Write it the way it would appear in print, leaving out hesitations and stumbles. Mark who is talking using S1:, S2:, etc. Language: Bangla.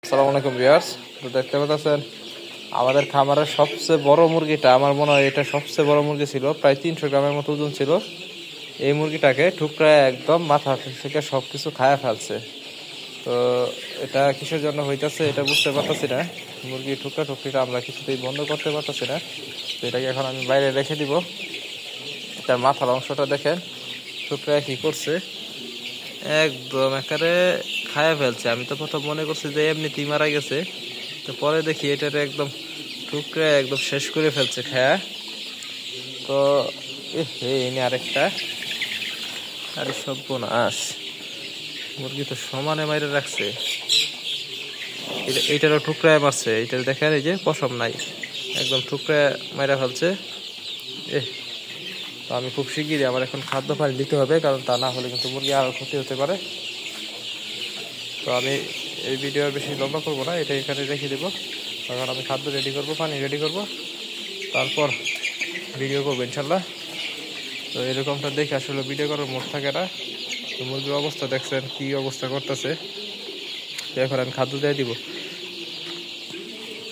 S1: আসসালামু আলাইকুম ভিউয়ার্স, তো দেখতে পাচ্ছেন আমাদের খামারের সবচেয়ে বড় মুরগিটা। আমার মনে হয় এটা সবচেয়ে বড় মুরগি ছিল, প্রায় 300 গ্রামের মতো ওজন ছিল। এই মুরগিটাকে ঠুকরায় একদম মাথা থেকে সবকিছু খায়া ফেলছে। তো এটা কিসের জন্য হইতাছে এটা বুঝতে পারতেছি না। মুরগি ঠুকরা ঠুকরিটা আমরা কিছুতেই বন্ধ করতে পারতেছি না। তো এটাকে এখন আমি বাইরে রেখে দিব। তার মাথার অংশটা দেখেন ঠুকরায় কি করছে, একদম একেবারে খায়া ফেলছে। আমি তো প্রথম মনে করছি যে এমনিতেই মারা গেছে, তো পরে দেখি এটারে একদম টুকরে একদম শেষ করে ফেলছে খায়া। তো এনে আরেকটা, আরে সর্বনাশ, মুরগি তো সমানে মাইরে রাখছে। এইটারও টুকরায় মারছে, এইটার দেখেন এই যে পশম নাই, একদম টুকরায় মাইরা ফেলছে। তো আমি খুব শিগগিরই আমার এখন খাদ্য পানি দিতে হবে, কারণ তা না হলে কিন্তু মুরগি আরো ক্ষতি হতে পারে। তো আমি এই ভিডিও আর বেশি লম্বা করবো না, এটা এখানে রেখে দেবো। তখন আমি খাদ্য রেডি করব, পানি রেডি করব, তারপর ভিডিও করবো ইনশাল্লাহ। তো এরকমটা দেখে আসলে ভিডিও করার মোট থাকে না। তো মুরগির অবস্থা দেখছেন কি অবস্থা করতেছে। তো এখন আমি খাদ্য দিয়ে দিব।